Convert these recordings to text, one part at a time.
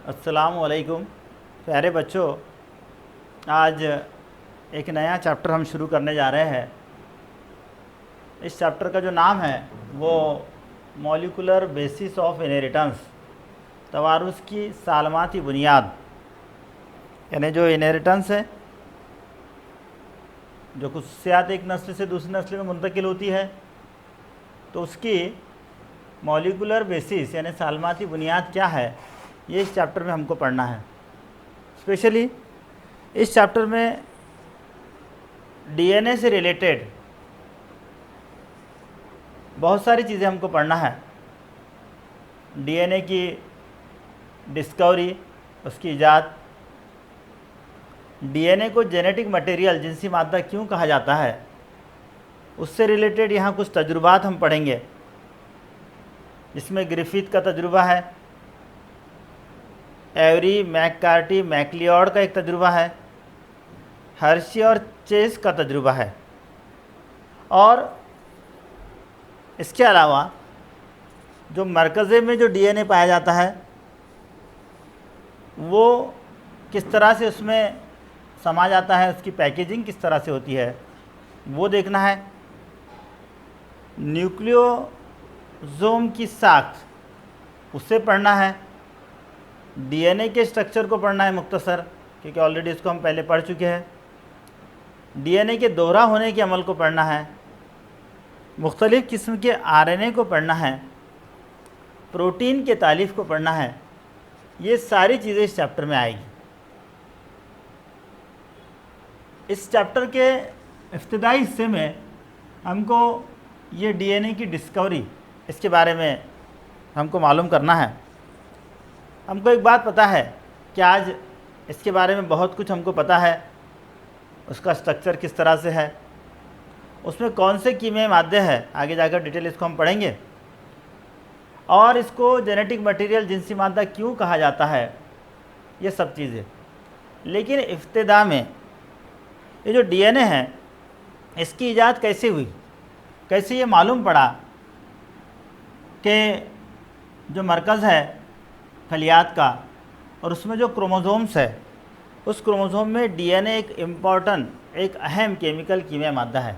अस्सलामुअलैकुम प्यारे बच्चों। आज एक नया चैप्टर हम शुरू करने जा रहे हैं। इस चैप्टर का जो नाम है वो मॉलिक्यूलर बेसिस ऑफ इनहेरिटेंस, तवारुस की सालमाती बुनियाद। यानी जो इनहेरिटेंस है, जो खुसूसियात एक नस्ल से दूसरी नस्ल में मुंतकिल होती है, तो उसकी मॉलिक्यूलर बेसिस यानी सालमाती बुनियाद क्या है, ये इस चैप्टर में हमको पढ़ना है। स्पेशली इस चैप्टर में डीएनए से रिलेटेड बहुत सारी चीज़ें हमको पढ़ना है। डीएनए की डिस्कवरी, उसकी इजाद, डीएनए को जेनेटिक मटेरियल जिनसी मादा क्यों कहा जाता है, उससे रिलेटेड यहाँ कुछ तजुर्बात हम पढ़ेंगे। इसमें ग्रिफिथ का तजुर्बा है, एवरी, मैककार्टी, मैक्लियोड का एक तजुर्बा है, हर्शी और चेस का तजुर्बा है। और इसके अलावा जो मरकज़े में जो डीएनए पाया जाता है वो किस तरह से उसमें समा जाता है, उसकी पैकेजिंग किस तरह से होती है वो देखना है। न्यूक्लियोसोम की साख्त उसे पढ़ना है। डीएनए के स्ट्रक्चर को पढ़ना है मुख्तसर, क्योंकि ऑलरेडी इसको हम पहले पढ़ चुके हैं। डीएनए के दोहरा होने के अमल को पढ़ना है। मुख्तलिफ़ किस्म के आरएनए को पढ़ना है। प्रोटीन के तालीफ़ को पढ़ना है। ये सारी चीज़ें इस चैप्टर में आएगी। इस चैप्टर के इब्तिदाई हिस्से में हमको ये डीएनए की डिस्कवरी, इसके बारे में हमको मालूम करना है। हमको एक बात पता है कि आज इसके बारे में बहुत कुछ हमको पता है। उसका स्ट्रक्चर किस तरह से है, उसमें कौन से कीमियाई मादे हैं, आगे जाकर डिटेल इसको हम पढ़ेंगे। और इसको जेनेटिक मटेरियल जिनसी मादा क्यों कहा जाता है, ये सब चीज़ें। लेकिन इब्तिदा में ये जो डीएनए है, इसकी इजाद कैसे हुई, कैसे ये मालूम पड़ा कि जो मरकज़ है खलियात का और उसमें जो क्रोमोसोम्स है, उस क्रोमोसोम में डीएनए एक इम्पॉर्टेंट, एक अहम केमिकल कीमिया मादा है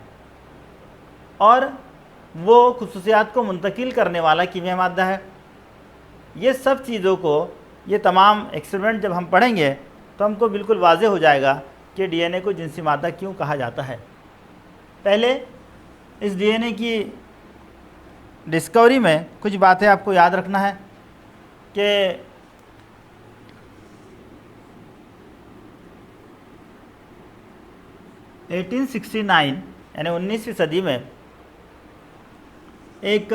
और वो खुसूसियात को मुंतकिल करने वाला कीमिया मादा है। ये सब चीज़ों को, ये तमाम एक्सपेरिमेंट जब हम पढ़ेंगे तो हमको बिल्कुल वाज़ेह हो जाएगा कि डीएनए को जिनसी मादा क्यों कहा जाता है। पहले इस डीएनए की डिस्कवरी में कुछ बातें आपको याद रखना है कि 1869 यानी 19वीं सदी में एक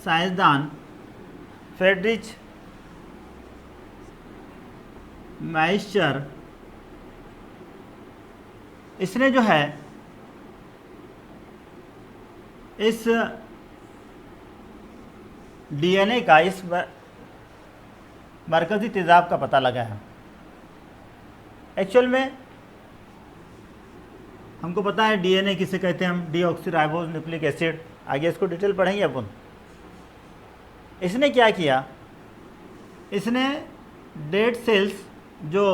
साइंसदान फ्रेडरिच माइस्चर, इसने जो है इस डीएनए का, इस मरकज़ी तेज़ाब का पता लगाया। एक्चुअल में हमको पता है डीएनए किसे कहते हैं हम, डीऑक्सीराइबोज न्यूक्लिक एसिड। आगे इसको डिटेल पढ़ेंगे अपन। इसने क्या किया, इसने डेड सेल्स जो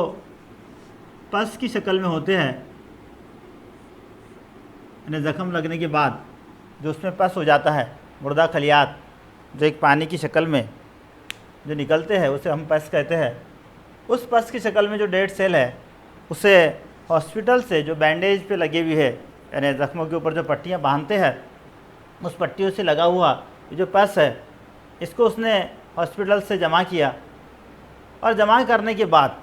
पस की शक्ल में होते हैं, यानी ज़ख़म लगने के बाद जो उसमें पस हो जाता है, मुर्दा खलियात जो एक पानी की शक्ल में जो निकलते हैं उसे हम पस कहते हैं। उस पस की शक्ल में जो डेड सेल है उसे हॉस्पिटल से जो बैंडेज पे लगी हुई है, यानी ज़ख्मों के ऊपर जो पट्टियाँ बांधते हैं, उस पट्टियों से लगा हुआ ये जो पस है, इसको उसने हॉस्पिटल से जमा किया और जमा करने के बाद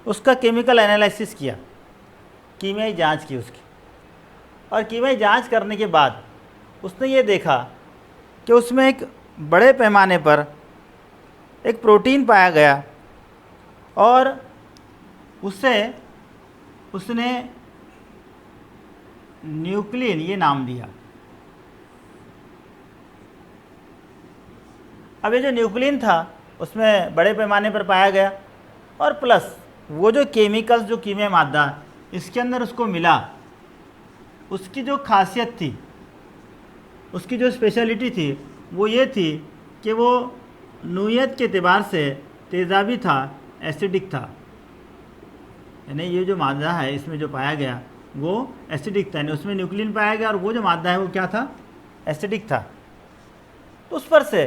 उसका केमिकल एनालिसिस किया, कीमियाई जांच की उसकी। और कीमियाई जांच करने के बाद उसने ये देखा कि उसमें एक बड़े पैमाने पर एक प्रोटीन पाया गया और उसे उसने न्यूक्लिन ये नाम दिया। अब ये जो न्यूक्लिन था उसमें बड़े पैमाने पर पाया गया और प्लस वो जो केमिकल्स, जो कीमिया मादा इसके अंदर उसको मिला, उसकी जो खासियत थी, उसकी जो स्पेशलिटी थी वो ये थी कि वो नोयत के एतबार से तेज़ाबी था, एसिडिक था, यानी ये जो मादा है इसमें जो पाया गया वो एसिडिक था, यानी उसमें न्यूक्लियन पाया गया और वो जो मादा है वो क्या था, एसिडिक था। तो उस पर से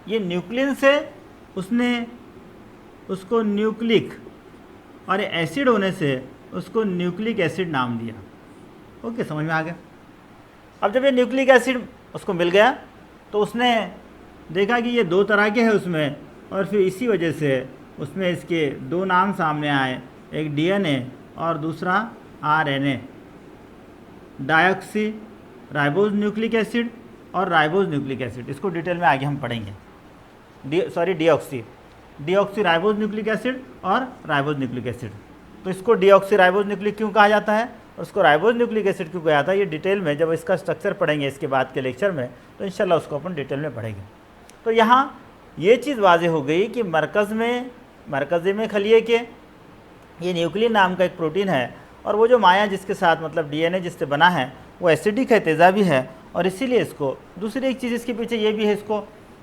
ये न्यूक्लियन से उसने उसको न्यूक्लिक और एसिड होने से उसको न्यूक्लिक एसिड नाम दिया। ओके, समझ में आ गया। अब जब ये न्यूक्लिक एसिड उसको मिल गया तो उसने देखा कि ये दो तरह के हैं उसमें, और फिर इसी वजह से उसमें इसके दो नाम सामने आए, एक डीएनए और दूसरा RNA, diauxie ribose nucleic acid और राइबोज न्यूक्लिक एसिड। इसको डिटेल में आगे हम पढ़ेंगे। डीऑक्सी राइबोज न्यूक्लिक एसिड और राइबोज न्यूक्लिक एसिड। तो इसको डीऑक्सी राइबोज न्यूक्लिक क्यों कहा जाता है और उसको राइबोज न्यूक्लिक एसिड क्यों कहा जाता है, ये डिटेल में जब इसका स्ट्रक्चर पढ़ेंगे इसके बाद के लेक्चर में तो इंशाल्लाह उसको अपन डिटेल में पढ़ेंगे। तो यहाँ ये चीज़ वाज़ेह हो गई कि मरकज़े में खलिए के ये न्यूक्लियन नाम का एक प्रोटीन है, और वो जो माया जिसके साथ मतलब डीएनए जिससे बना है वो एसिडिक है, तेज़ाबी है, और इसीलिए इसको दूसरी एक चीज़ इसके पीछे ये भी है इसको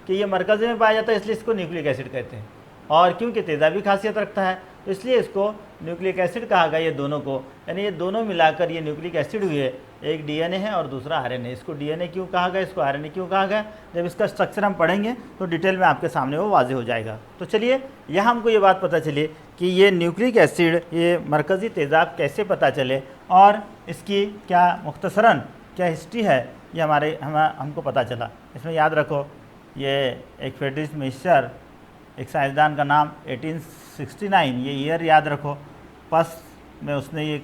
कि ये मरकज़े में पाया जाता है, इसलिए इसको न्यूक्लिक एसिड कहते हैं, और क्योंकि तेज़ाबी खासियत रखता है तो इसलिए इसको न्यूक्लिक एसिड कहा गया ये दोनों को, यानी ये दोनों मिलाकर ये न्यूक्लिक एसिड हुए, एक डीएनए है और दूसरा आरएनए। इसको डीएनए क्यों कहा गया, इसको आरएनए क्यों कहा गया, जब इसका स्ट्रक्चर हम पढ़ेंगे तो डिटेल में आपके सामने वो वाज़ेह हो जाएगा। तो चलिए यहाँ हमको ये बात पता चली कि ये न्यूक्लिक एसिड, ये मरकज़ी तेज़ाब कैसे पता चले और इसकी क्या मुख्तसरन क्या हिस्ट्री है, ये हमको पता चला। इसमें याद रखो ये एक फ्रेडरिक मिक्सचर, एक साइंसदान का नाम 1869, ये ईयर याद रखो। पस में उसने ये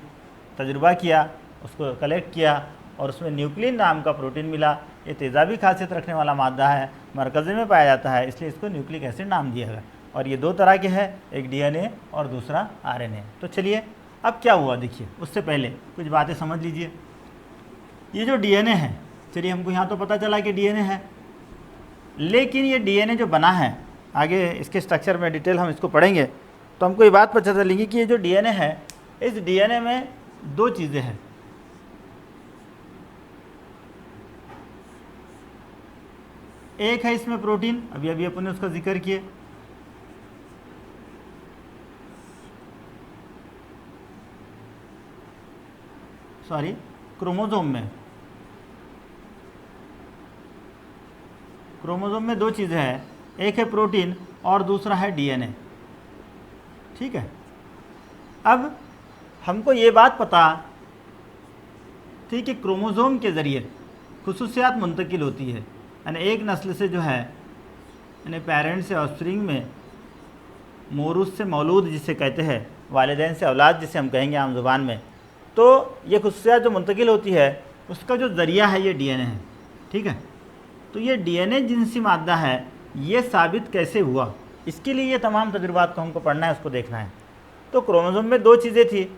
तजुर्बा किया, उसको कलेक्ट किया और उसमें न्यूक्लियन नाम का प्रोटीन मिला। ये तेज़ाबी खासियत रखने वाला मादा है, मरकज़े में पाया जाता है, इसलिए इसको न्यूक्लिक एसिड नाम दिया गया। और ये दो तरह के हैं, एक डीएनए और दूसरा आरएनए। तो चलिए अब क्या हुआ देखिए, उससे पहले कुछ बातें समझ लीजिए। ये जो डीएनए है, चलिए हमको यहाँ तो पता चला कि डीएनए है, लेकिन ये डीएनए जो बना है, आगे इसके स्ट्रक्चर में डिटेल हम इसको पढ़ेंगे तो हमको ये बात पता चलेगी कि ये जो डीएनए है, इस डीएनए में दो चीज़ें हैं। एक है इसमें प्रोटीन, अभी अपन ने उसका जिक्र किए, क्रोमोसोम में दो चीज़ें हैं, एक है प्रोटीन और दूसरा है डीएनए। ठीक है, अब हमको ये बात पता थी कि क्रोमोसोम के ज़रिए खुसूसियात मुंतकिल होती है, यानी एक नस्ल से जो है, यानी पेरेंट्स से ऑफस्प्रिंग में, मोरूस से मौलूद जिसे कहते हैं, वालिदैन से औलाद जिसे हम कहेंगे आम ज़ुबान में, तो ये खुसूसियात जो मुंतकिल होती है उसका जो ज़रिया है ये डीएनए है। ठीक है, तो ये डीएनए जिनसी मादा है, ये साबित कैसे हुआ, इसके लिए ये तमाम तजुर्बात को हमको पढ़ना है, उसको देखना है। तो क्रोमोसोम में दो चीज़ें थी,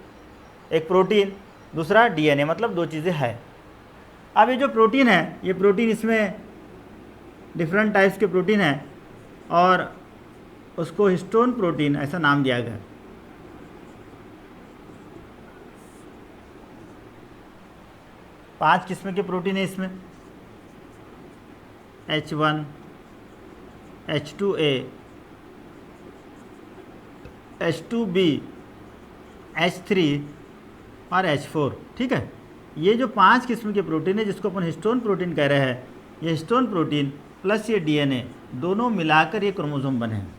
एक प्रोटीन, दूसरा डीएनए, मतलब दो चीज़ें हैं। अब ये जो प्रोटीन है, ये प्रोटीन, इसमें डिफरेंट टाइप्स के प्रोटीन हैं और उसको हिस्टोन प्रोटीन ऐसा नाम दिया गया। पांच किस्म के प्रोटीन है इसमें, H1, H2A, H2B, H3 और H4। ठीक है, ये जो पांच किस्म के प्रोटीन है जिसको अपन हिस्टोन प्रोटीन कह रहे हैं, ये हिस्टोन प्रोटीन प्लस ये डीएनए दोनों मिलाकर ये क्रोमोसोम बने हैं।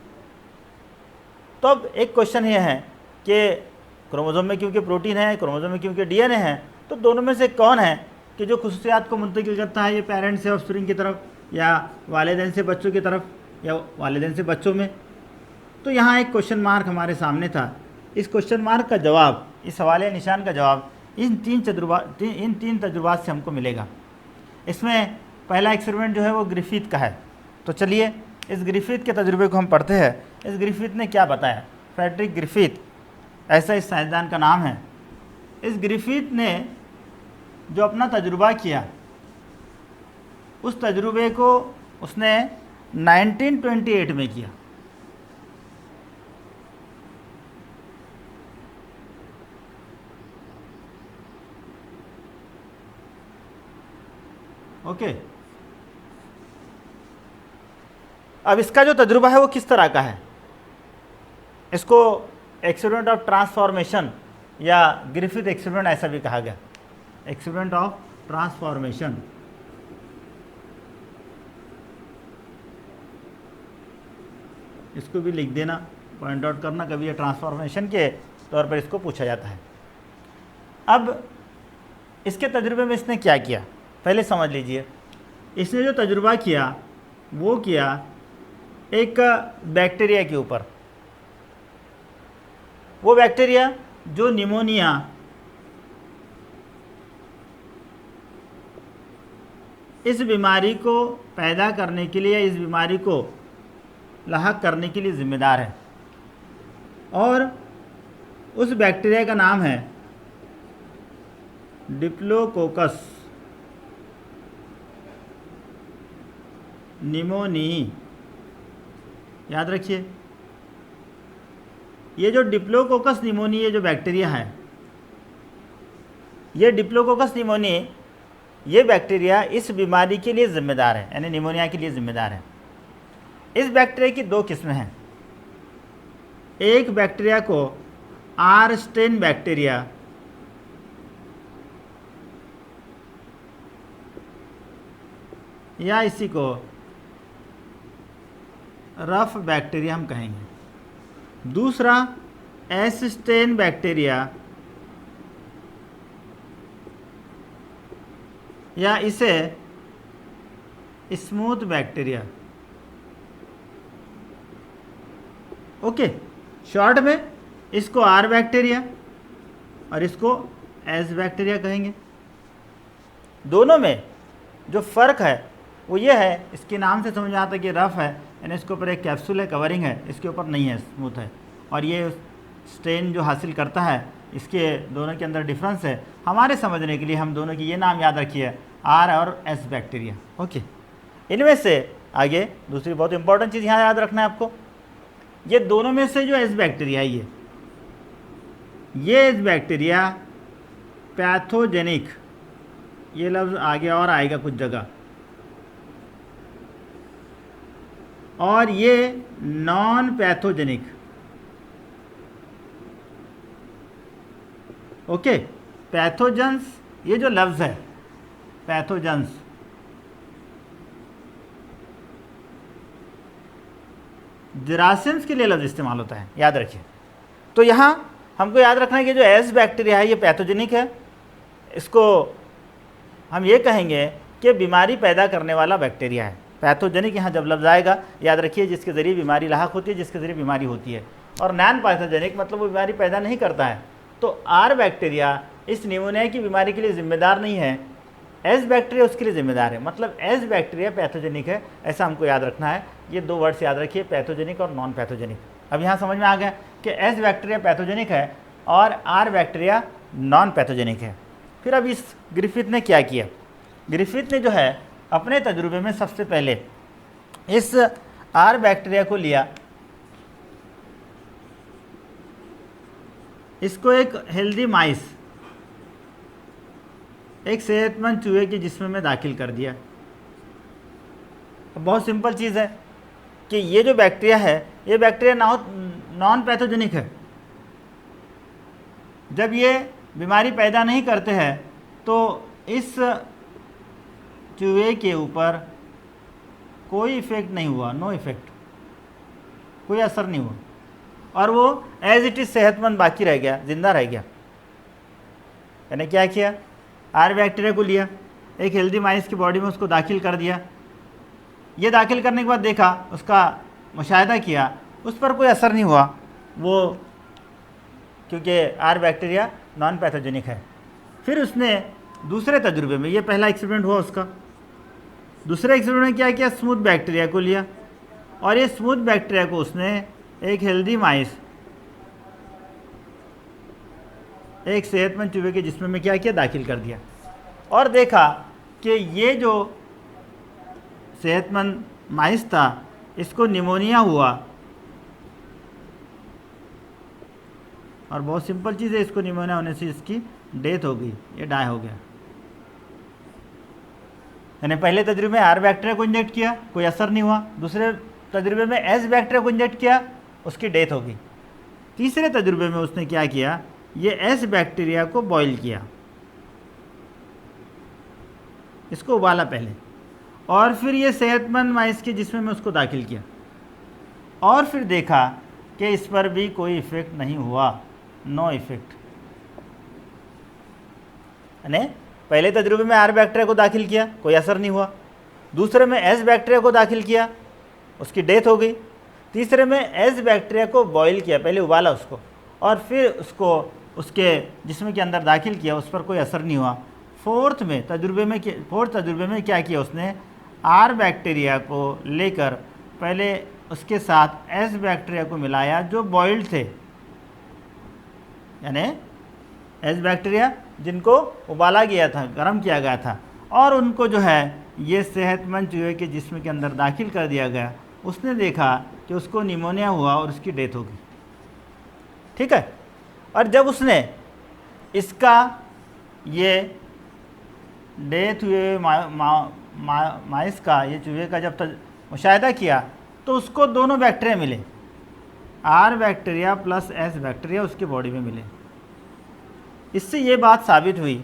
तो अब एक क्वेश्चन ये है कि क्रोमोसोम में क्योंकि प्रोटीन है, क्रोमोसोम में क्योंकि डीएनए है, तो दोनों में से कौन है कि जो खुसूसियात को मुंतकिल करता है, ये पेरेंट्स से ऑफस्प्रिंग की तरफ या वालिदैन से बच्चों की तरफ या वालिदैन से बच्चों में। तो यहाँ एक क्वेश्चन मार्क हमारे सामने था। इस क्वेश्चन मार्क का जवाब, इस हवाले निशान का जवाब इन तीन तजुर्बात से हमको मिलेगा। इसमें पहला एक्सपेरिमेंट जो है वो ग्रिफिथ का है। तो चलिए इस ग्रिफिथ के तजुर्बे को हम पढ़ते हैं। इस ग्रिफिथ ने क्या बताया, फ्रेडरिक ग्रिफिथ ऐसा इस साइंसदान का नाम है। इस ग्रिफिथ ने जो अपना तजुर्बा किया, उस तजुर्बे को उसने 1928 में किया। ओके, अब इसका जो तजुर्बा है वो किस तरह का है, इसको एक्सपेरिमेंट ऑफ ट्रांसफॉर्मेशन या ग्रिफिथ एक्सपेरिमेंट ऐसा भी कहा गया, एक्सपेरिमेंट ऑफ ट्रांसफॉर्मेशन। इसको भी लिख देना, पॉइंट आउट करना, कभी ये ट्रांसफॉर्मेशन के तौर पर इसको पूछा जाता है। अब इसके तजुर्बे में इसने क्या किया पहले समझ लीजिए। इसने जो तजुर्बा किया वो किया एक बैक्टीरिया के ऊपर, वो बैक्टीरिया जो निमोनिया इस बीमारी को पैदा करने के लिए, इस बीमारी को लाहक करने के लिए जिम्मेदार है, और उस बैक्टीरिया का नाम है डिप्लोकोकस निमोनिई। याद रखिए, ये जो डिप्लोकोकस निमोनिई ये जो बैक्टीरिया है, ये डिप्लोकोकस निमोनिई ये बैक्टीरिया इस बीमारी के लिए ज़िम्मेदार है, यानी निमोनिया के लिए ज़िम्मेदार है। इस बैक्टीरिया की दो किस्में हैं। एक बैक्टीरिया को आर स्टेन बैक्टीरिया या इसी को रफ बैक्टीरिया हम कहेंगे। दूसरा एस स्टेन बैक्टीरिया या इसे स्मूथ बैक्टीरिया। ओके, शॉर्ट में इसको आर बैक्टीरिया और इसको एस बैक्टीरिया कहेंगे। दोनों में जो फ़र्क है वो ये है, इसके नाम से समझ आता है कि रफ़ है, यानी इसके ऊपर एक कैप्सूल है, कवरिंग है, इसके ऊपर नहीं है, स्मूथ है। और ये स्ट्रेन जो हासिल करता है, इसके दोनों के अंदर डिफरेंस है। हमारे समझने के लिए हम दोनों की ये नाम याद रखिए, आर और एस बैक्टीरिया। ओके, इनमें से आगे दूसरी बहुत इंपॉर्टेंट चीज़ यहाँ याद रखना है आपको, ये दोनों में से जो एस बैक्टीरिया है, ये एस बैक्टीरिया पैथोजेनिक, ये लफ्ज़ आगे और आएगा कुछ जगह, और ये नॉन पैथोजेनिक। ओके, पैथोजेंस ये जो लफ्ज़ है पैथोजेंस, जरासीम्स के लिए लफ्ज़ इस्तेमाल होता है, याद रखिए। तो यहाँ हमको याद रखना है कि जो एस बैक्टीरिया है ये पैथोजेनिक है, इसको हम ये कहेंगे कि बीमारी पैदा करने वाला बैक्टीरिया है। पैथोजेनिक यहाँ जब लफ्ज़ आएगा याद रखिए, जिसके ज़रिए बीमारी लाहक होती है, जिसके ज़रिए बीमारी होती है। और नॉन पैथोजेनिक मतलब वो बीमारी पैदा नहीं करता है। तो आर बैक्टीरिया इस निमोनिया की बीमारी के लिए ज़िम्मेदार नहीं है, एस बैक्टीरिया उसके लिए ज़िम्मेदार है। मतलब एस बैक्टीरिया पैथोजेनिक है, ऐसा हमको याद रखना है। ये दो वर्ड्स याद रखिए, पैथोजेनिक और नॉन पैथोजेनिक। अब यहाँ समझ में आ गया कि एस बैक्टीरिया पैथोजेनिक है और आर बैक्टीरिया नॉन पैथोजेनिक है। फिर अब इस ग्रिफिथ ने क्या किया, ग्रिफिथ ने जो है अपने तजुर्बे में सबसे पहले इस आर बैक्टीरिया को लिया, इसको एक हेल्दी माइस, एक सेहतमंद चूहे के जिस्म में दाखिल कर दिया। बहुत सिंपल चीज़ है कि ये जो बैक्टीरिया है ये बैक्टीरिया नॉन पैथोजेनिक है। जब ये बीमारी पैदा नहीं करते हैं तो इस चूहे के ऊपर कोई इफ़ेक्ट नहीं हुआ, नो इफ़ेक्ट, कोई असर नहीं हुआ, और वो एज इट इज़ सेहतमंद बाकी रह गया, ज़िंदा रह गया। यानी क्या किया, आर बैक्टीरिया को लिया, एक हेल्दी माइस की बॉडी में उसको दाखिल कर दिया। ये दाखिल करने के बाद देखा, उसका मुशाहिदा किया, उस पर कोई असर नहीं हुआ, वो क्योंकि आर बैक्टीरिया नॉन पैथोजेनिक है। फिर उसने दूसरे तजुर्बे में, ये पहला एक्सपेरिमेंट हुआ उसका, दूसरे एक्सपेरिमेंट में क्या किया, स्मूथ बैक्टीरिया को लिया, और ये स्मूथ बैक्टीरिया को उसने एक हेल्दी माइस, एक सेहतमंद चूहे के जिस्म में क्या किया, दाखिल कर दिया, और देखा कि ये जो सेहतमंद माइस था इसको निमोनिया हुआ। और बहुत सिंपल चीज़ है, इसको निमोनिया होने से इसकी डेथ हो गई, ये डाई हो गया। यानी पहले तजुर्बे में आर बैक्टीरिया को इंजेक्ट किया, कोई असर नहीं हुआ। दूसरे तजुर्बे में एस बैक्टीरिया को इंजेक्ट किया, उसकी डेथ हो गई। तीसरे तजुर्बे में उसने क्या किया, ये एस बैक्टीरिया को बॉईल किया, इसको उबाला पहले, और फिर ये सेहतमंद माइस के जिस्म में उसको दाखिल किया, और फिर देखा कि इस पर भी कोई इफ़ेक्ट नहीं हुआ, नो इफ़ेक्ट। यानी पहले तजुर्बे में आर बैक्टीरिया को दाखिल किया, कोई असर नहीं हुआ, दूसरे में एस बैक्टीरिया को दाखिल किया, उसकी डेथ हो गई, तीसरे में एस बैक्टीरिया को बॉईल किया, पहले उबाला उसको, और फिर उसको उसके जिस्म के अंदर दाखिल किया, उस पर कोई असर नहीं हुआ। फोर्थ तजुर्बे में क्या किया उसने, आर बैक्टीरिया को लेकर पहले उसके साथ एस बैक्टीरिया को मिलाया जो बॉइल्ड थे, यानी एस बैक्टीरिया जिनको उबाला गया था, गर्म किया गया था, और उनको जो है ये सेहतमंद चूहे के जिस्म के अंदर दाखिल कर दिया गया। उसने देखा कि उसको निमोनिया हुआ और उसकी डेथ हो गई। ठीक है, और जब उसने इसका ये डेथ हुए माइस का, ये चूहे का जब मुशाहिदा किया तो उसको दोनों बैक्टीरिया मिले, R bacteria plus S bacteria उसकी बॉडी में मिले। इससे ये बात साबित हुई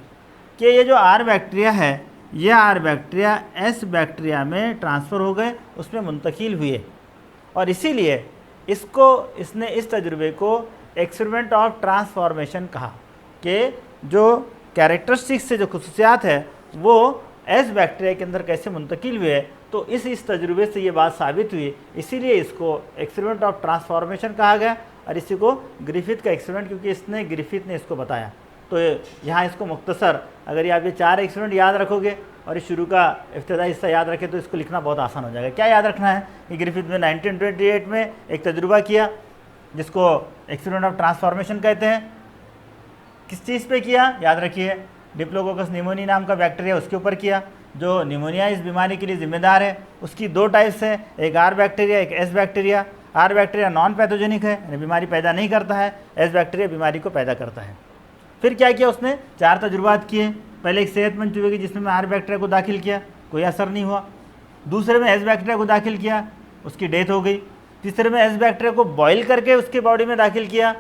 कि ये जो आर बैक्टीरिया है, ये आर बैक्टीरिया एस बैक्टीरिया में ट्रांसफ़र हो गए, उसमें मुंतकिल हुए, और इसीलिए इसने इस तजुर्बे को एक्सपेरिमेंट ऑफ ट्रांसफॉर्मेशन कहा कि जो कैरेक्टरिस्टिक्स से जो खुसूसियात है वो एस बैक्टीरिया के अंदर कैसे मुंतकिल हुए। तो इस तजुर्बे से ये बात साबित हुई, इसीलिए इसको एक्सपेरिमेंट ऑफ ट्रांसफॉर्मेशन कहा गया, और इसी को ग्रिफिथ का एक्सपेरिमेंट, क्योंकि ग्रिफिथ ने इसको बताया। तो यहाँ इसको मुख्तसर, अगर ये आप ये 4 एक्सपेरिमेंट याद रखोगे और इस शुरू का इब्तदाई हिस्सा याद रखें तो इसको लिखना बहुत आसान हो जाएगा। क्या याद रखना है कि ग्रिफिथ ने 1928 में एक तजुर्बा किया जिसको एक्सपेरिमेंट ऑफ ट्रांसफॉर्मेशन कहते हैं। किस चीज़ पे किया, याद रखिए, डिप्लोकोकस निमोनिया नाम का बैक्टीरिया, उसके ऊपर किया, जो निमोनिया इस बीमारी के लिए जिम्मेदार है। उसकी 2 टाइप्स है, एक आर बैक्टीरिया, एक S bacteria. R bacteria non pathogenic है, यानी बीमारी पैदा नहीं करता है, एस बैक्टीरिया बीमारी को पैदा करता है। फिर क्या किया उसने, 4 तजुर्बात किए। पहले एक सेहतमंद चूहे की जिसमें आर बैक्टीरिया को दाखिल किया, कोई असर नहीं हुआ। दूसरे में एस बैक्टीरिया को दाखिल किया, उसकी डेथ हो गई। तीसरे में एस बैक्टीरिया को बॉईल करके उसके बॉडी में दाखिल किया,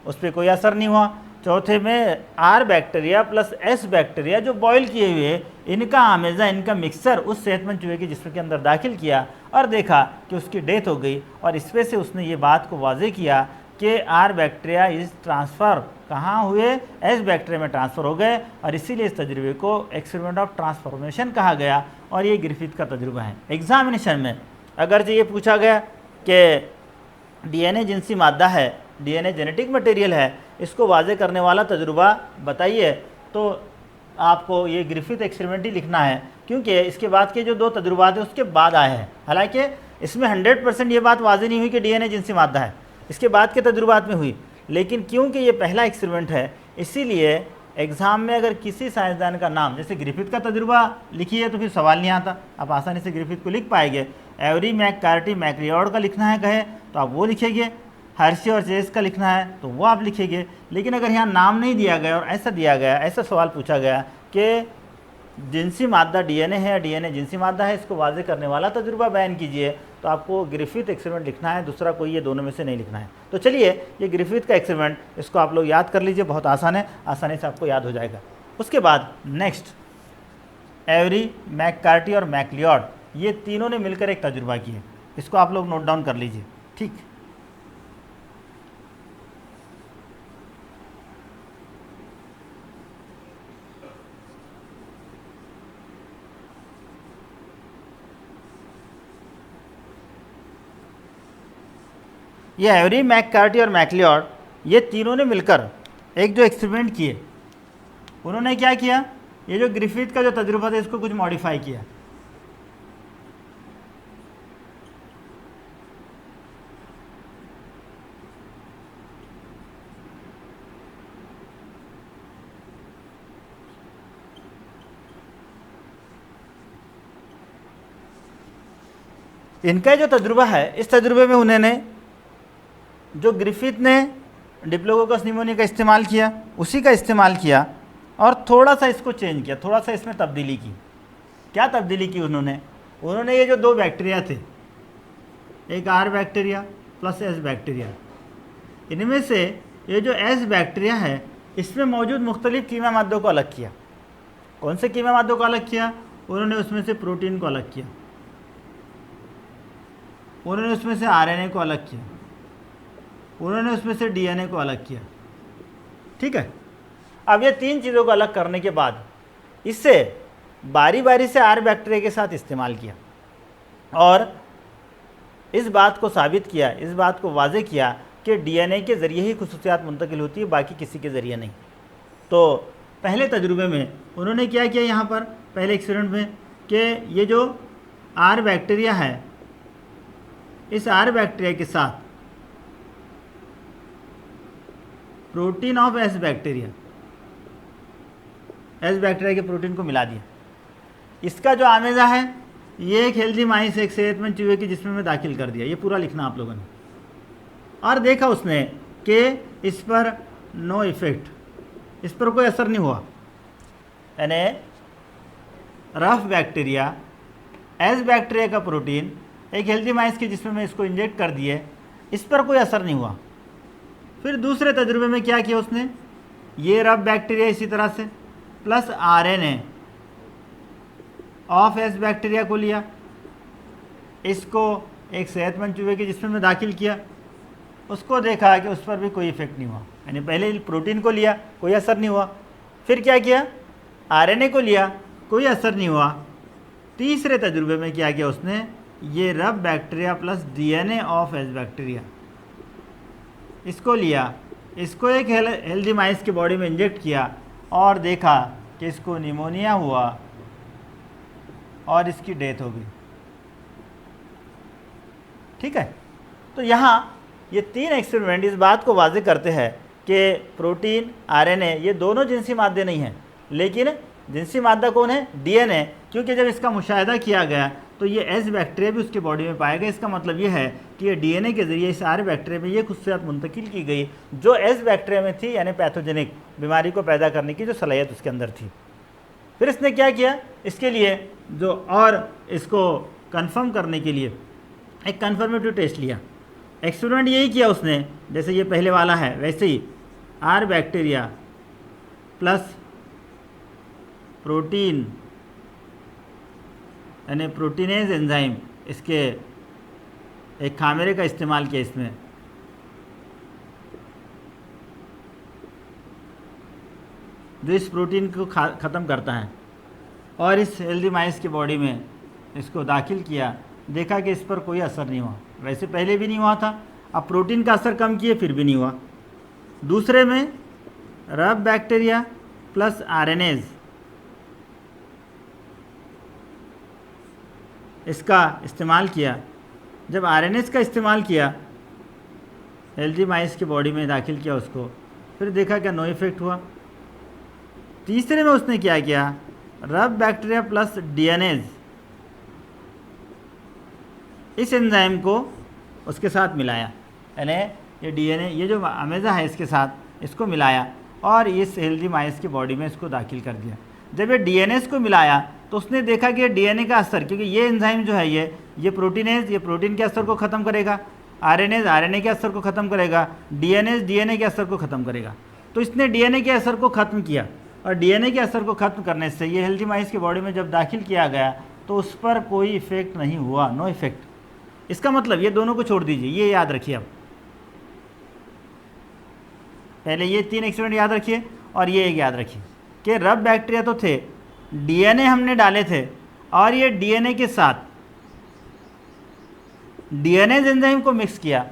उस पर कोई असर नहीं हुआ। चौथे में R bacteria plus S bacteria जो बॉईल किए हुए, इनका आमेज़ा, इनका मिक्सचर उस सेहतमंद चूहे के जिस्म के अंदर दाखिल किया और देखा कि उसकी डेथ हो गई। और इस पे से उसने ये बात को वाज़े किया कि आर बैक्टीरिया इस ट्रांसफ़र कहाँ हुए, एस बैक्टीरिया में ट्रांसफ़र हो गए, और इसीलिए इस तजुर्बे को एक्सपेरिमेंट ऑफ ट्रांसफॉर्मेशन कहा गया। और ये ग्रिफिथ का तजुर्बा है। एग्जामिनेशन में अगर ये पूछा गया कि डीएनए जिनसी मादा है, डीएनए जेनेटिक मटेरियल है, इसको वाज़े करने वाला तजुर्बा बताइए, तो आपको ये ग्रिफिथ एक्सपेरिमेंट ही लिखना है, क्योंकि इसके बाद के जो 2 तजुर्बात हैं उसके बाद आए हैं। हालांकि इसमें 100% ये बात वाज़े नहीं हुई कि डीएनए जिनसी मादा है, इसके बाद के तजुर्बात में हुई, लेकिन क्योंकि ये पहला एक्सपेरिमेंट है इसीलिए एग्ज़ाम में अगर किसी साइंसदान का नाम, जैसे ग्रिफिथ का तजुर्बा लिखिए तो फिर सवाल नहीं आता, आप आसानी से ग्रिफिथ को लिख पाएंगे। एवरी मैककार्टी मैक्लियोड का लिखना है कहे तो आप वो लिखेंगे, हर्शी और चेस का लिखना है तो वो आप लिखेंगे। लेकिन अगर यहाँ नाम नहीं दिया गया और ऐसा दिया गया, ऐसा सवाल पूछा गया कि जिनसी मादा डीएनए है या डीएनए जिनसी मादा है, इसको वाज़े करने वाला तजुर्बा बयान कीजिए, तो आपको ग्रिफिथ एक्सपेरिमेंट लिखना है, दूसरा कोई ये दोनों में से नहीं लिखना है। तो चलिए ये ग्रिफिथ का एक्सपेरिमेंट, इसको आप लोग याद कर लीजिए, बहुत आसान है, आसानी से आपको याद हो जाएगा। उसके बाद नेक्स्ट एवरी, मैककार्टी और मैक्लियोड, ये तीनों ने मिलकर एक तजुर्बा किया, इसको आप लोग नोट डाउन कर लीजिए। ठीक, ये एवरी, मैककार्टी और मैक्लियोड, ये तीनों ने मिलकर एक जो एक्सपेरिमेंट किए, उन्होंने क्या किया, ये जो ग्रिफिथ का जो तजुर्बा था इसको कुछ मॉडिफाई किया। इनका जो तजुर्बा है, इस तजुर्बे में उन्होंने जो ग्रिफिथ ने डिप्लोकोकस निमोनिया का इस्तेमाल किया, उसी का इस्तेमाल किया और थोड़ा सा इसको चेंज किया, थोड़ा सा इसमें तब्दीली की। क्या तब्दीली की उन्होंने ये जो 2 बैक्टीरिया थे, एक R bacteria plus S bacteria, इनमें से ये जो एस बैक्टीरिया है इसमें मौजूद मुख्तलिफ कीमा मादों को अलग किया। कौन से कीमा मादों को अलग किया? उन्होंने उसमें से प्रोटीन को अलग किया, उन्होंने उसमें से आरएनए को अलग किया, उन्होंने उसमें से डीएनए को अलग किया। ठीक है, अब ये 3 चीज़ों को अलग करने के बाद इससे बारी बारी से आर बैक्टीरिया के साथ इस्तेमाल किया और इस बात को साबित किया, इस बात को वाज़ेह किया कि डीएनए के ज़रिए ही खुसूसियात मुंतकिल होती है, बाकी किसी के ज़रिए नहीं। तो पहले तजुर्बे में उन्होंने क्या किया यहाँ पर पहले एक्सपेरिमेंट में कि ये जो आर बैक्टीरिया है, इस आर बैक्टीरिया के साथ protein of S bacteria, S bacteria के प्रोटीन को मिला दिया। इसका जो आमेज़ा है ये एक हेल्दी माइस, एक सेहतमंद चूहे की जिसमें में दाखिल कर दिया। ये पूरा लिखना आप लोगों ने। और देखा उसने कि इस पर नो इफ़ेक्ट, इस पर कोई असर नहीं हुआ। यानी रफ बैक्टीरिया, एस बैक्टीरिया का प्रोटीन एक हेल्दी माइस की जिसमें में इसको इंजेक्ट कर दिए, इस पर कोई असर नहीं हुआ। फिर दूसरे तजुर्बे में क्या किया उसने, ये रफ बैक्टीरिया इसी तरह से plus RNA of S bacteria को लिया, इसको एक सेहतमंद चूहे के जिस्म में दाखिल किया, उसको देखा कि उस पर भी कोई इफेक्ट नहीं हुआ। यानी पहले प्रोटीन को लिया, कोई असर नहीं हुआ। फिर क्या किया, आरएनए को लिया, कोई असर नहीं हुआ। तीसरे तजुर्बे में क्या किया उसने, ये rough bacteria plus DNA of S bacteria, इसको लिया, इसको एक हेल्दी माइस के बॉडी में इंजेक्ट किया और देखा कि इसको निमोनिया हुआ और इसकी डेथ हो गई। ठीक है, तो यहाँ ये 3 एक्सपेरिमेंट इस बात को वाज़ेह करते हैं कि प्रोटीन, आरएनए ये दोनों जिनसी मादे नहीं हैं, लेकिन जिनसी मादा कौन है, डीएनए। क्योंकि जब इसका मुशाहिदा किया गया तो ये एस बैक्टीरिया भी उसके बॉडी में पाया गया। इसका मतलब ये है कि ये डीएनए के ज़रिए इस आर बैक्टीरिया में ये खुसूसियात मुंतकिल की गई जो एस बैक्टीरिया में थी, यानी पैथोजेनिक बीमारी को पैदा करने की जो सलाहियत उसके अंदर थी। फिर इसने क्या किया, इसके लिए जो और इसको कंफर्म करने के लिए एक कंफर्मेटिव टेस्ट लिया। एक्सपेरिमेंट यही किया उसने जैसे ये पहले वाला है, वैसे ही आर बैक्टीरिया प्लस प्रोटीन यानी प्रोटीनेज एंजाइम, इसके एक खामेरे का इस्तेमाल किया इसमें। जो इस प्रोटीन को ख़त्म करता है, और इस हेल्दी माइस की बॉडी में इसको दाखिल किया, देखा कि इस पर कोई असर नहीं हुआ। वैसे पहले भी नहीं हुआ था, अब प्रोटीन का असर कम किए फिर भी नहीं हुआ। दूसरे में रफ बैक्टीरिया प्लस आरएनएज, इसका इस्तेमाल किया। जब आरएनएज का इस्तेमाल किया, हेल्दी माइस की बॉडी में दाखिल किया उसको, फिर देखा क्या नो इफेक्ट हुआ। तीसरे में उसने क्या किया, रफ बैक्टीरिया प्लस डीएनएज, इस एंजाइम को उसके साथ मिलाया, यानी ये डीएनए, ये जो अमेज़ा है इसके साथ इसको मिलाया और इस हेल्दी माइस की बॉडी में इसको दाखिल कर दिया। जब ये डीएनएस को मिलाया तो उसने देखा कि डीएनए का असर, क्योंकि ये एंजाइम जो है ये प्रोटीनेज, ये प्रोटीन के असर को ख़त्म करेगा, आरएनएज आरएनए के असर को ख़त्म करेगा, डीएनएज डीएनए के असर को ख़त्म करेगा। तो इसने डीएनए के असर को ख़त्म किया और डीएनए के असर को ख़त्म करने से ये हेल्दी माइस की बॉडी में जब दाखिल किया गया तो उस पर कोई इफ़ेक्ट नहीं हुआ, नो इफ़ेक्ट। इसका मतलब ये दोनों को छोड़ दीजिए, ये याद रखिए। अब पहले ये 3 एक्सपेरिमेंट याद रखिए और ये एक याद रखिए कि रफ बैक्टीरिया तो थे, डीएनए हमने डाले थे और ये डीएनए के साथ डीएनए एंजाइम को मिक्स किया,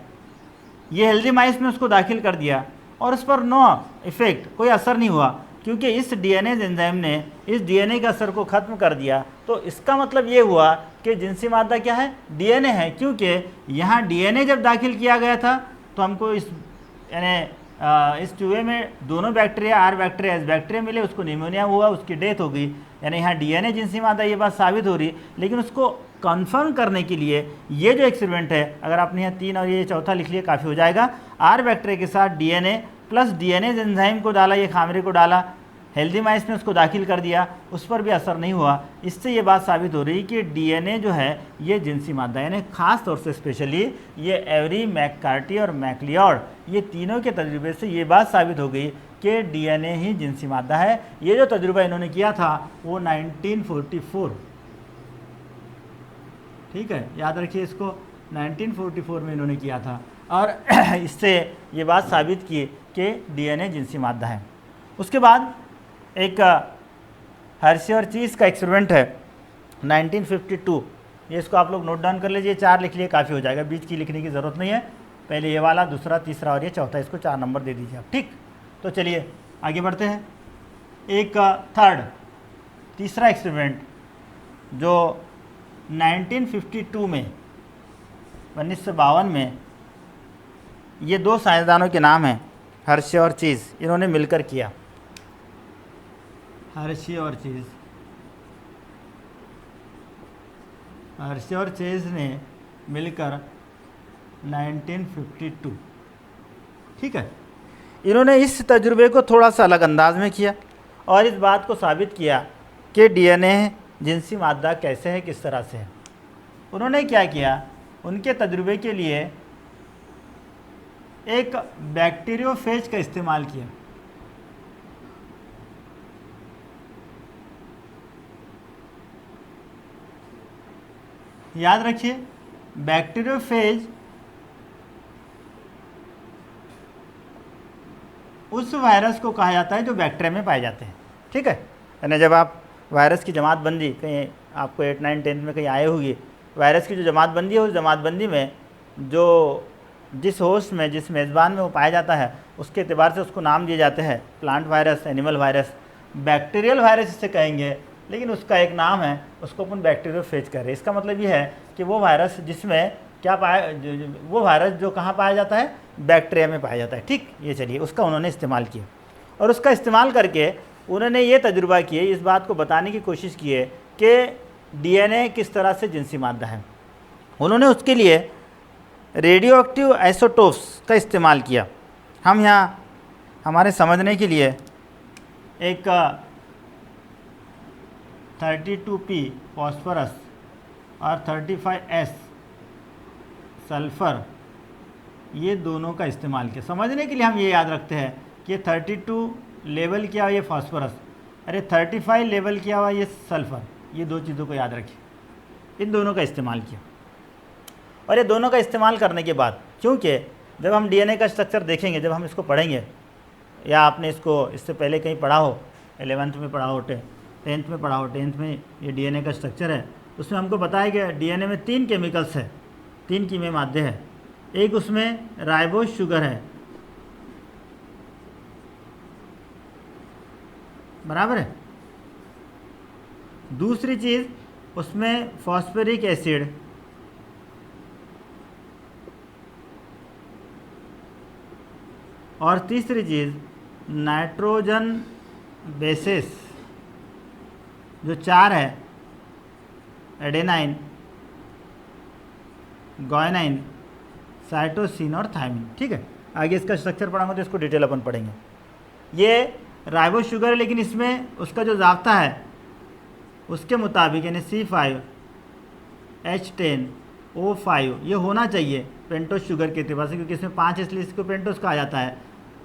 ये हेल्दी माइस में उसको दाखिल कर दिया और उस पर नो इफ़ेक्ट, कोई असर नहीं हुआ, क्योंकि इस डीएनए एंजाइम ने इस डीएनए के असर को ख़त्म कर दिया। तो इसका मतलब ये हुआ कि जिनसी मादा क्या है, डीएनए है। क्योंकि यहाँ डीएनए जब दाखिल किया गया था तो हमको इस यानी इस चूहे में दोनों bacteria, R bacteria S bacteria मिले, उसको निमोनिया हुआ, उसकी डेथ हो गई। यानी यहाँ डीएनए जिनसी मादा, ये बात साबित हो रही। लेकिन उसको कंफर्म करने के लिए ये जो एक्सपेरिमेंट है, अगर आपने यहाँ 3 और ये चौथा लिख लिया काफ़ी हो जाएगा। आर बैक्टीरिया के साथ डीएनए प्लस डीएनए एंजाइम को डाला, ये खामरे को डाला, हेल्दी माइस में उसको दाखिल कर दिया, उस पर भी असर नहीं हुआ। इससे ये बात साबित हो रही कि डीएनए जो है ये जिनसी मादा, यानी खास तौर से स्पेशली ये एवरी, मैककार्टी और मैकलियोड, ये तीनों के तजुर्बे से ये बात साबित हो गई कि डीएनए ही जिनसी मादा है। ये जो तजुर्बा इन्होंने किया था वो 1944, ठीक है, याद रखिए इसको, 1944 में इन्होंने किया था और इससे ये बात साबित की कि डीएनए जिनसी मादा है। उसके बाद एक हर्शी और चीज़ का एक्सपेरिमेंट है 1952, ये इसको आप लोग नोट डाउन कर लीजिए, 4 लिख लिए काफ़ी हो जाएगा, बीच की लिखने की ज़रूरत नहीं है। पहले ये वाला, दूसरा, तीसरा और ये चौथा, इसको 4 नंबर दे दीजिए आप, ठीक। तो चलिए आगे बढ़ते हैं। एक तीसरा एक्सपेरिमेंट जो 1952 में, 1952 में, ये 2 साइंसदानों के नाम हैं हर्शी और चीज़, इन्होंने मिलकर किया। हर्शी और चीज़ ने मिलकर 1952, ठीक है, इन्होंने इस तजुर्बे को थोड़ा सा अलग अंदाज में किया और इस बात को साबित किया कि डीएनए जिनसी मादा कैसे है, किस तरह से है। उन्होंने क्या किया, उनके तजुर्बे के लिए एक बैक्टीरियोफेज का इस्तेमाल किया। याद रखिए, बैक्टीरियोफेज उस वायरस को कहा जाता है जो बैक्टीरिया में पाए जाते हैं, ठीक है। यानी जब आप वायरस की जमातबंदी, कहीं आपको 8, 9, 10 में कहीं आए होगी, वायरस की जो जमातबंदी है, उस जमातबंदी में जो जिस होस्ट में, जिस मेज़बान में वो पाया जाता है, उसके एतबार से उसको नाम दिए जाते हैं, plant virus, animal virus, bacterial virus इसे कहेंगे, लेकिन उसका एक नाम है, उसको अपन बैक्टीरियोफेज कह रहे हैं। इसका मतलब ये है कि वो वायरस जिसमें क्या वो वायरस जो कहाँ पाया जाता है, बैक्टीरिया में पाया जाता है, ठीक। ये चलिए उसका उन्होंने इस्तेमाल किया और उसका इस्तेमाल करके उन्होंने ये तजुर्बा किए, इस बात को बताने की कोशिश की है कि डीएनए किस तरह से जिनसी मादा है। उन्होंने उसके लिए रेडियो एक्टिव आइसोटोप्स का इस्तेमाल किया। हम यहाँ हमारे समझने के लिए एक 32P फॉस्फोरस और 35S सल्फ़र, ये दोनों का इस्तेमाल किया। समझने के लिए हम ये याद रखते हैं कि 32 लेवल किया हुआ ये फॉस्फोरस, अरे 35 लेवल किया हुआ ये सल्फ़र, ये 2 चीज़ों को याद रखिए, इन दोनों का इस्तेमाल किया। और ये दोनों का इस्तेमाल करने के बाद, क्योंकि जब हम डीएनए का स्ट्रक्चर देखेंगे, जब हम इसको पढ़ेंगे, या आपने इसको इससे पहले कहीं पढ़ा हो, 11th में पढ़ा हो, 10th में पढ़ा हो, 10th में ये डीएनए का स्ट्रक्चर है, उसमें हमको बताया गया डीएनए में 3 केमिकल्स है, 3 कीमे मादे हैं। एक उसमें राइबोस शुगर है, बराबर है। दूसरी चीज़ उसमें फॉस्फोरिक एसिड, और तीसरी चीज़ नाइट्रोजन बेसेस, जो 4 है, एडेनाइन, ग्वानिन, साइटोसिन और थायमिन, ठीक है। आगे इसका स्ट्रक्चर पढ़ाऊंगा तो इसको डिटेल अपन पढ़ेंगे। ये राइबोस शुगर है, लेकिन इसमें उसका जो ज़ाब्ता है उसके मुताबिक, यानी C5H10O5 ये होना चाहिए पेंटोस शुगर के एतबार से, क्योंकि इसमें 5 इसलिए इसको पेंटोस कहा जाता है।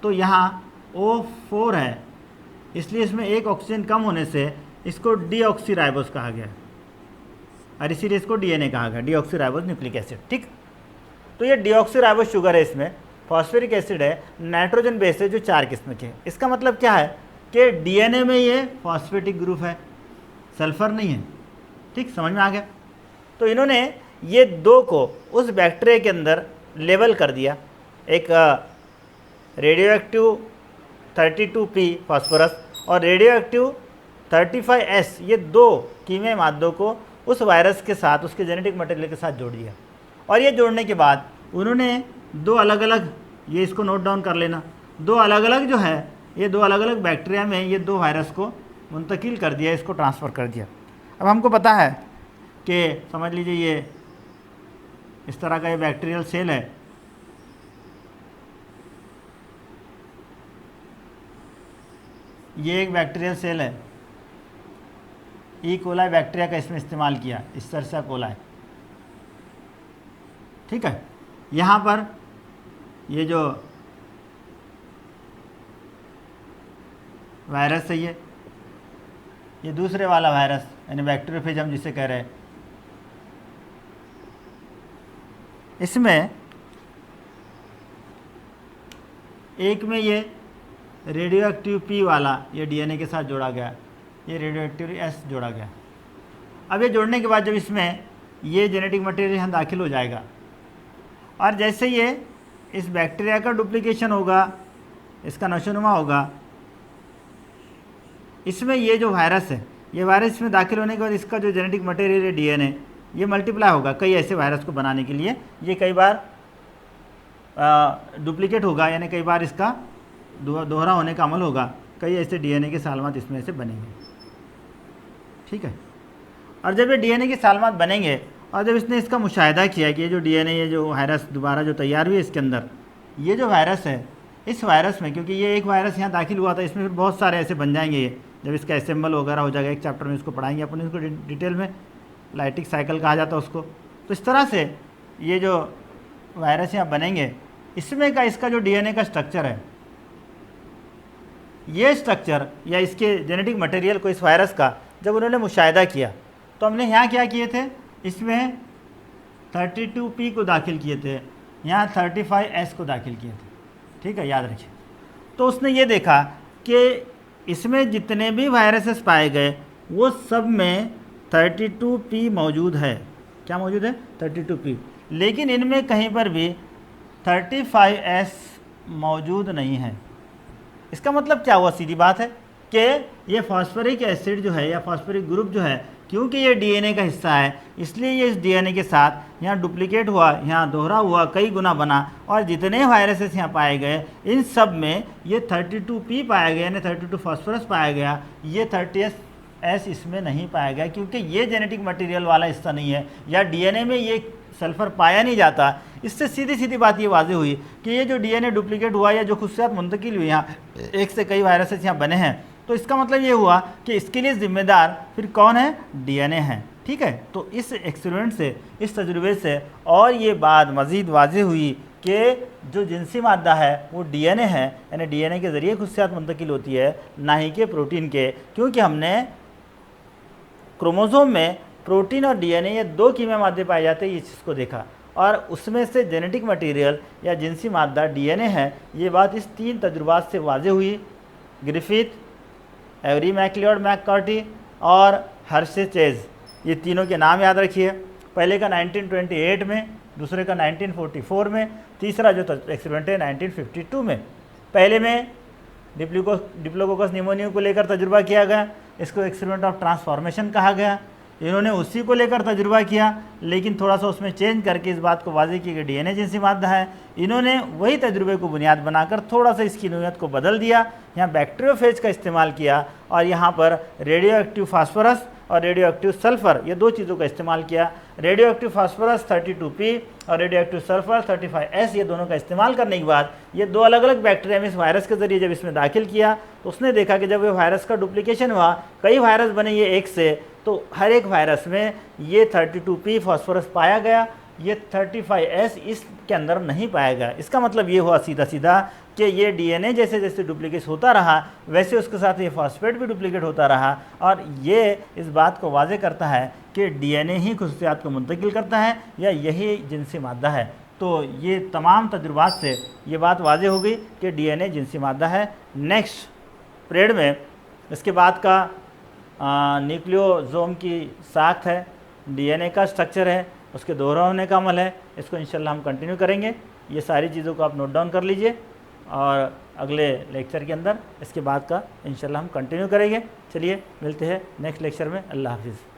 तो यहाँ O4 है, इसलिए इसमें एक ऑक्सीजन कम होने से इसको डीऑक्सीराइबोस कहा गया और इसीलिए इसको डीएनए कहा गया, डीऑक्सीराइबोस न्यूक्लिक एसिड, ठीक। तो ये डीऑक्सीराइबोस शुगर है, इसमें फॉस्फोरिक एसिड है, नाइट्रोजन बेस है, जो 4 किस्म के। इसका मतलब क्या है कि डीएनए में ये फॉस्फेटिक ग्रुप है, सल्फर नहीं है, ठीक, समझ में आ गया। तो इन्होंने ये 2 को उस बैक्टीरिया के अंदर लेवल कर दिया, एक रेडियो एक्टिव 32P फॉस्फोरस और रेडियो एक्टिव 35S, ये 2 कीमे मादों को उस वायरस के साथ, उसके जेनेटिक मटेरियल के साथ जोड़ दिया। और ये जोड़ने के बाद उन्होंने 2 अलग अलग, ये इसको नोट डाउन कर लेना, 2 अलग अलग जो है, ये 2 अलग अलग बैक्टीरिया में ये 2 वायरस को मुंतकिल कर दिया, इसको ट्रांसफ़र कर दिया। अब हमको पता है कि समझ लीजिए ये इस तरह का ये बैक्टीरियल सेल है, ये एक बैक्टीरियल सेल है, ई कोलाई बैक्टीरिया का इसमें इस्तेमाल किया, इस्टरसा कोलाई, ठीक है। यहाँ पर ये जो वायरस है ये दूसरे वाला वायरस यानी बैक्टीरियोफेज हम जिसे कह रहे हैं, इसमें एक में ये रेडियो एक्टिव पी वाला ये डीएनए के साथ जोड़ा गया, ये रेडियो एक्टिव एस जोड़ा गया। अब ये जोड़ने के बाद जब इसमें ये जेनेटिक मटेरियल यहाँ दाखिल हो जाएगा और जैसे ये इस बैक्टीरिया का डुप्लीकेशन होगा, इसका नशोनुमा होगा, इसमें ये जो वायरस है, ये वायरस इसमें दाखिल होने के बाद इसका जो जेनेटिक मटेरियल है डीएनए, ये मल्टीप्लाई होगा कई ऐसे वायरस को बनाने के लिए। ये कई बार डुप्लीकेट होगा, यानी कई बार इसका दोहरा होने का अमल होगा, कई ऐसे डीएनए के सालमात इसमें से बनेंगे, ठीक है। और जब ये डीएनए के सालमात बनेंगे और जब इसने इसका मुशाहिदा किया कि ये जो डीएनए, ये जो वायरस दोबारा जो तैयार हुई है इसके अंदर, ये जो वायरस है, इस वायरस में क्योंकि ये एक वायरस यहाँ दाखिल हुआ था, इसमें फिर बहुत सारे ऐसे बन जाएंगे। ये जब इसका असेंबल वगैरह हो जाएगा, एक चैप्टर में इसको पढ़ाएंगे अपन, इसको डिटेल में लाइटिक साइकिल कहा जाता है उसको। तो इस तरह से ये जो वायरस यहाँ बनेंगे, इसमें का इसका जो डीएनए का स्ट्रक्चर है, ये स्ट्रक्चर या इसके जेनेटिक मटेरियल को इस वायरस का जब उन्होंने मुशाहिदा किया तो हमने यहाँ क्या किए थे, इसमें 32P को दाखिल किए थे, यहाँ 35S को दाखिल किए थे, ठीक है, याद रखिए। तो उसने ये देखा कि इसमें जितने भी वायरसेस पाए गए वो सब में 32P मौजूद है। क्या मौजूद है? 32P। लेकिन इनमें कहीं पर भी 35S मौजूद नहीं है। इसका मतलब क्या हुआ? सीधी बात है कि ये फॉस्फोरिक एसिड जो है या फॉस्फोरिक ग्रुप जो है, क्योंकि ये डीएनए का हिस्सा है, इसलिए ये इस डीएनए के साथ यहाँ डुप्लीकेट हुआ, यहाँ दोहरा हुआ, कई गुना बना, और जितने वायरसेस यहाँ पाए गए इन सब में ये 32P पाया गया, यानी 32 फॉस्फोरस पाया गया, ये 30S इसमें नहीं पाया गया, क्योंकि ये जेनेटिक मटेरियल वाला हिस्सा नहीं है, या डीएनए में ये सल्फ़र पाया नहीं जाता। इससे सीधी सीधी बात ये वाज़ेह हुई कि ये जो डीएनए डुप्लीकेट हुआ या जो खुशियात मुंतकिल हुई, यहाँ एक से कई वायरसेस यहाँ बने हैं, तो इसका मतलब ये हुआ कि इसके लिए ज़िम्मेदार फिर कौन है? डीएनए है, ठीक है। तो इस एक्सपेरिमेंट से, इस तजुर्बे से और ये बात मज़ीद वाज़ेह हुई कि जो जिनसी मादा है वो डीएनए है, यानी डीएनए के ज़रिए खुशियात मुंतकिल होती है, ना ही कि प्रोटीन के, क्योंकि हमने क्रोमोसोम में प्रोटीन और डीएनए ये दो कीमिया मादे पाए जाते हैं, ये चीज़ को देखा, और उसमें से जेनेटिक मटेरियल या जिनसी मादा डीएनए है। ये बात इस 3 तजुर्बात से वाज़ेह हुई। ग्रिफिथ, एवरी मैक्लियोड मैककार्टी और हर्शे चेज़, ये तीनों के नाम याद रखिए। पहले का 1928 में, दूसरे का 1944 में, तीसरा जो एक्सपेरिमेंट है 1952 में। पहले में डिप्लोकोकस निमोनिया को लेकर तजुर्बा किया गया, इसको एक्सपेरिमेंट ऑफ ट्रांसफॉर्मेशन कहा गया। इन्होंने उसी को लेकर तजुर्बा किया, लेकिन थोड़ा सा उसमें चेंज करके इस बात को वाज़ेह की कि डीएनए जिनसी मादा है। इन्होंने वही तजुर्बे को बुनियाद बनाकर थोड़ा सा इसकी नोयत को बदल दिया, यहाँ बैक्टीरियोफेज का इस्तेमाल किया और यहाँ पर रेडियो एक्टिव फास्फोरस और रेडियो एक्टिव सल्फ़र, ये दो चीज़ों का इस्तेमाल किया। रेडियो एक्टिव फास्फोरस 32P और रेडियो एक्टिव सल्फ़र 35S, ये दोनों का इस्तेमाल करने के बाद ये दो अलग अलग बैक्टीरिया में इस वायरस के ज़रिए जब इसमें दाखिल किया तो उसने देखा कि जब ये वायरस का डुप्लीकेशन हुआ, कई वायरस बने ये एक से, तो हर एक वायरस में ये 32P फॉस्फोरस पाया गया, ये 35S इसके अंदर नहीं पाया गया। इसका मतलब ये हुआ सीधा सीधा कि ये डीएनए जैसे जैसे डुप्लीकेट होता रहा वैसे उसके साथ ये फॉस्फेट भी डुप्लीकेट होता रहा, और ये इस बात को वाज़ेह करता है कि डीएनए ही खुसूसियात को मुंतकिल करता है या यही जिनसी मादा है। तो ये तमाम तजुर्बात से ये बात वाज़ेह हो गई कि डीएनए जिनसी मादा है। नेक्स्ट पीरियड में इसके बाद का न्यूक्लियोसोम की साख्त है, डीएनए का स्ट्रक्चर है, उसके दोहरा होने का अमल है। इसको इंशाल्लाह हम कंटिन्यू करेंगे। ये सारी चीज़ों को आप नोट डाउन कर लीजिए और अगले लेक्चर के अंदर इसके बाद का इंशाल्लाह हम कंटिन्यू करेंगे। चलिए मिलते हैं नेक्स्ट लेक्चर में। अल्लाह हाफिज़।